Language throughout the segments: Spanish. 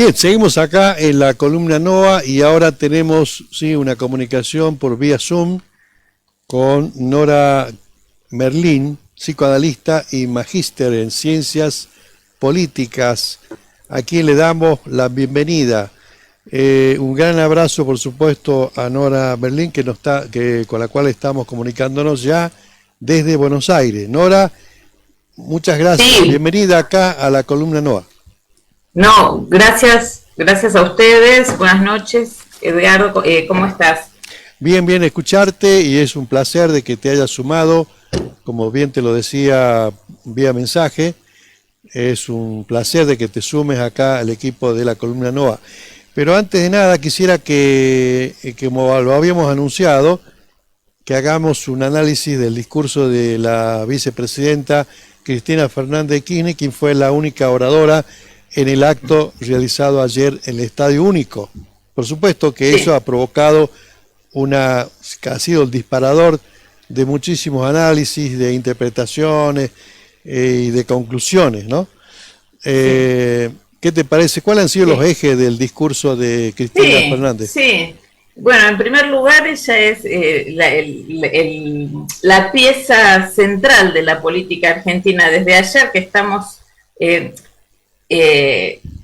Bien, seguimos acá en la columna NOA y ahora tenemos una comunicación por vía Zoom con Nora Merlín, psicoanalista y magíster en ciencias políticas, a quien le damos la bienvenida. Un gran abrazo, por supuesto, a Nora Merlín, con la cual estamos comunicándonos ya desde Buenos Aires. Nora, muchas gracias. Sí. Bienvenida acá a la columna NOA. No, gracias a ustedes. Buenas noches, Edgardo. ¿Cómo estás? Bien, escucharte, y es un placer de que te hayas sumado, como bien te lo decía vía mensaje, es un placer de que te sumes acá al equipo de la columna NOA. Pero antes de nada quisiera que como lo habíamos anunciado, que hagamos un análisis del discurso de la vicepresidenta Cristina Fernández de Kirchner, quien fue la única oradora en el acto realizado ayer en el Estadio Único. Por supuesto que eso ha provocado ha sido el disparador de muchísimos análisis, de interpretaciones y de conclusiones, ¿no? ¿Qué te parece? ¿Cuáles han sido los ejes del discurso de Cristina Fernández? Sí, bueno, en primer lugar ella es la pieza central de la política argentina desde ayer, que estamos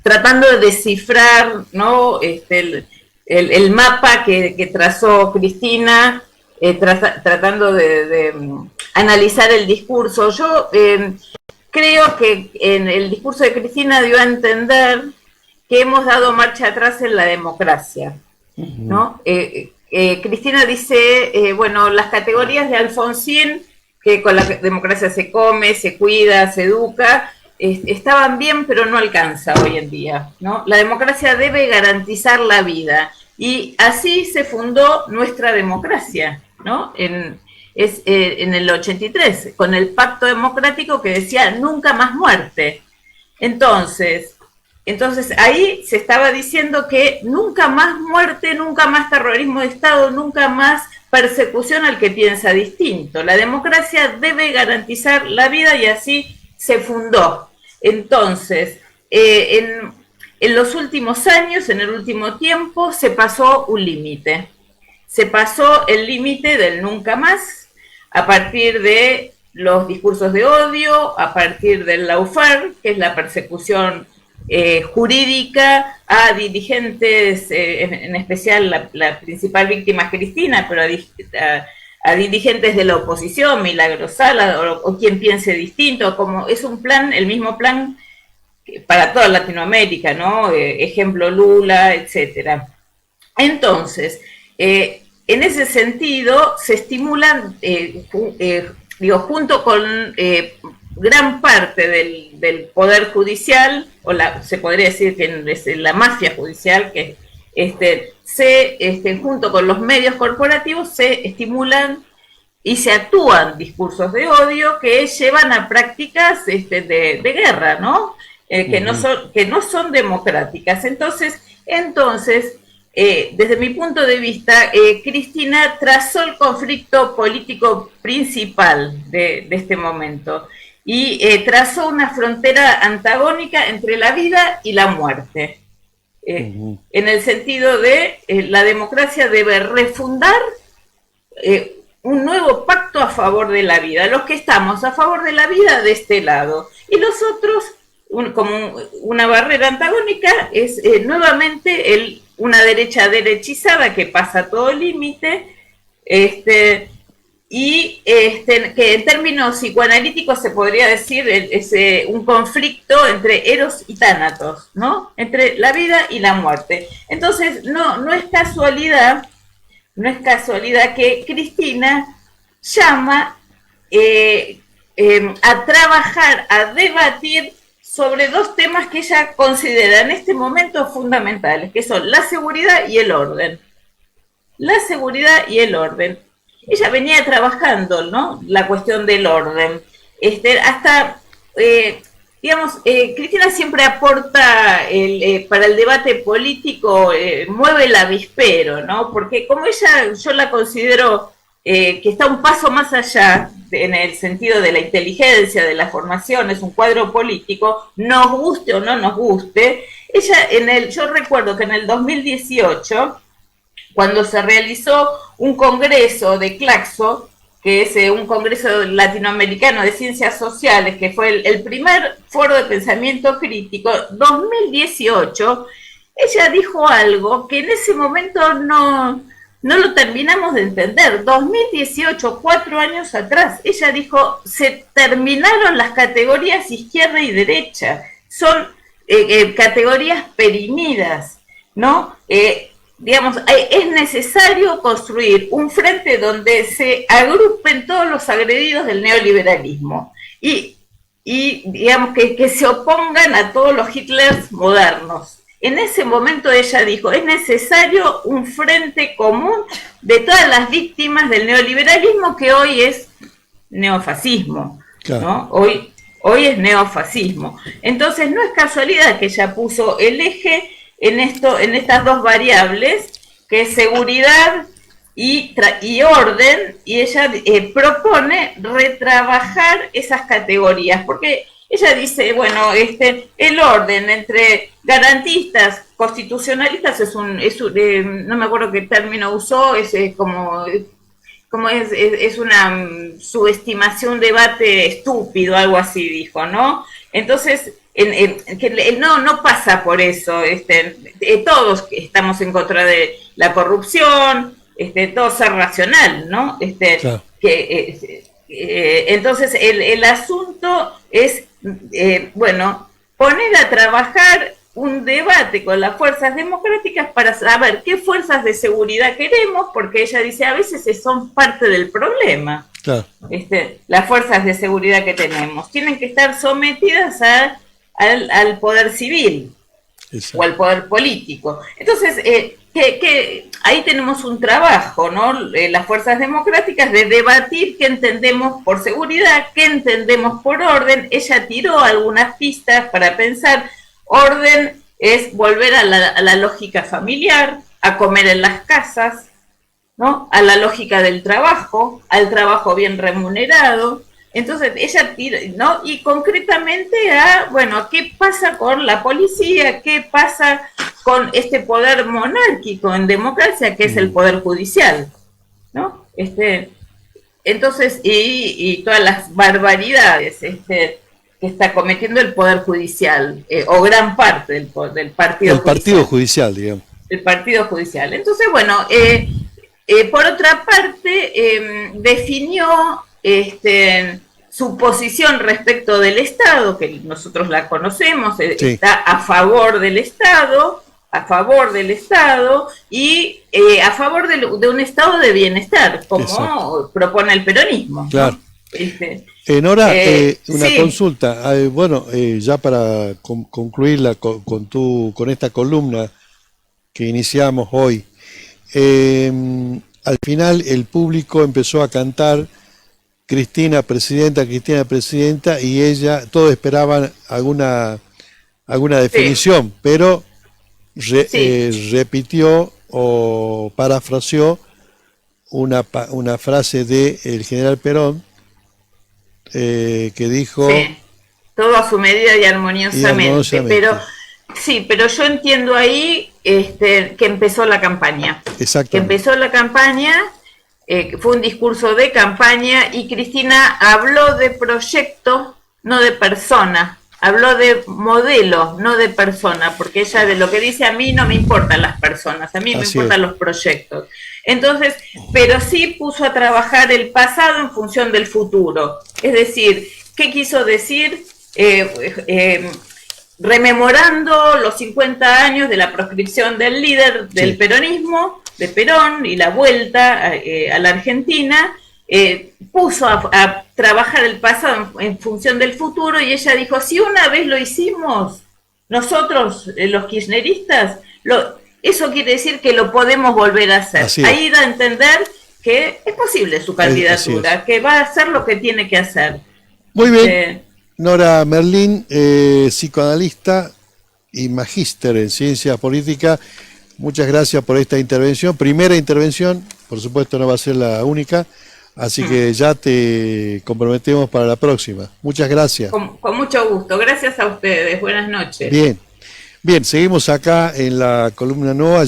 tratando de descifrar, ¿no? El mapa que trazó Cristina, tratando de analizar el discurso. Yo creo que en el discurso de Cristina dio a entender que hemos dado marcha atrás en la democracia, ¿no? Cristina dice, bueno, las categorías de Alfonsín, que con la democracia se come, se cuida, se educa, estaban bien, pero no alcanza hoy en día, ¿no? La democracia debe garantizar la vida, y así se fundó nuestra democracia, ¿no? En el 83, con el pacto democrático que decía nunca más muerte. Entonces ahí se estaba diciendo que nunca más muerte, nunca más terrorismo de Estado, nunca más persecución al que piensa distinto. La democracia debe garantizar la vida, y así se fundó. Entonces, en los últimos años, en el último tiempo, se pasó un límite. Se pasó el límite del nunca más, a partir de los discursos de odio, a partir del lawfare, que es la persecución jurídica a dirigentes, en especial la principal víctima es Cristina, pero a dirigentes de la oposición, Milagro Sala, o quien piense distinto, como es un plan, el mismo plan para toda Latinoamérica, ¿no? Ejemplo Lula, etcétera. Entonces, en ese sentido, se estimulan, junto con gran parte del poder judicial, se podría decir que es la mafia judicial, que junto con los medios corporativos se estimulan y se actúan discursos de odio que llevan a prácticas de guerra, ¿no? Que no son democráticas. Entonces, desde mi punto de vista, Cristina trazó el conflicto político principal de este momento, y trazó una frontera antagónica entre la vida y la muerte, en el sentido de la democracia debe refundar un nuevo pacto a favor de la vida, los que estamos a favor de la vida de este lado, y los otros, como una barrera antagónica, es nuevamente una derecha derechizada que pasa todo límite, y que en términos psicoanalíticos se podría decir es un conflicto entre Eros y Tánatos, ¿no? Entre la vida y la muerte. Entonces, no es casualidad que Cristina llama a trabajar, a debatir sobre dos temas que ella considera en este momento fundamentales, que son la seguridad y el orden. La seguridad y el orden. Ella venía trabajando, ¿no?, la cuestión del orden. Cristina siempre aporta para el debate político, mueve el avispero, ¿no? Porque como ella, yo la considero que está un paso más allá en el sentido de la inteligencia, de la formación, es un cuadro político, nos guste o no nos guste. Ella, yo recuerdo que en el 2018, cuando se realizó un congreso de Claxo, que es un congreso latinoamericano de ciencias sociales, que fue el primer foro de pensamiento crítico, 2018, ella dijo algo que en ese momento no lo terminamos de entender. 2018, 4 años atrás, ella dijo, se terminaron las categorías izquierda y derecha, son categorías perimidas, ¿no? Digamos, es necesario construir un frente donde se agrupen todos los agredidos del neoliberalismo y digamos, que se opongan a todos los Hitlers modernos. En ese momento ella dijo, es necesario un frente común de todas las víctimas del neoliberalismo, que hoy es neofascismo, claro, ¿no? Hoy es neofascismo. Entonces no es casualidad que ella puso el eje en estas dos variables, que es seguridad y orden, y ella propone retrabajar esas categorías, porque ella dice, bueno, el orden entre garantistas, constitucionalistas no me acuerdo qué término usó, es una subestimación, un debate estúpido, algo así dijo, ¿no? Entonces, no pasa por eso, todos estamos en contra de la corrupción, todo ser racional, ¿no? Claro. Entonces, el asunto es, bueno, poner a trabajar un debate con las fuerzas democráticas para saber qué fuerzas de seguridad queremos, porque ella dice, a veces son parte del problema. Claro. Las fuerzas de seguridad que tenemos tienen que estar sometidas al poder civil. Exacto. O al poder político. Entonces, ahí tenemos un trabajo, ¿no? Las fuerzas democráticas, de debatir qué entendemos por seguridad, qué entendemos por orden. Ella tiró algunas pistas para pensar. Orden es volver a la lógica familiar, a comer en las casas, ¿no? A la lógica del trabajo, al trabajo bien remunerado. Entonces ella tira, ¿no? Y concretamente bueno, ¿qué pasa con la policía? ¿Qué pasa con este poder monárquico en democracia, que es el poder judicial? ¿No? Entonces, y todas las barbaridades que está cometiendo el poder judicial, o gran parte del partido judicial, digamos. El partido judicial. Entonces, bueno, por otra parte, definió su posición respecto del Estado, que nosotros la conocemos, sí, está a favor del Estado y a favor de un Estado de bienestar, como exacto, propone el peronismo. Claro. ¿No? Nora, una sí, consulta. Bueno, ya para concluirla con esta columna que iniciamos hoy, al final el público empezó a cantar Cristina presidenta, y todos esperaban alguna definición, sí, pero repitió o parafraseó una frase del general Perón, que dijo... Sí, todo a su medida y armoniosamente. Pero yo entiendo ahí que empezó la campaña. Exacto. Que empezó la campaña... fue un discurso de campaña, y Cristina habló de proyecto, no de persona, habló de modelo, no de persona, porque ella de lo que dice, a mí no me importan las personas, a mí me importan los proyectos. Entonces, pero sí puso a trabajar el pasado en función del futuro. Es decir, ¿qué quiso decir? Rememorando los 50 años de la proscripción del líder del peronismo, de Perón, y la vuelta a la Argentina, puso a trabajar el pasado en función del futuro, y ella dijo, si una vez lo hicimos, nosotros, los kirchneristas, eso quiere decir que lo podemos volver a hacer. Ahí da a entender que es posible su candidatura, que va a hacer lo que tiene que hacer. Muy bien. Nora Merlín, psicoanalista y magíster en ciencias políticas, muchas gracias por esta intervención. Primera intervención, por supuesto no va a ser la única. Así que ya te comprometemos para la próxima. Muchas gracias. Con mucho gusto. Gracias a ustedes. Buenas noches. Bien, bien, seguimos acá en la columna NOA.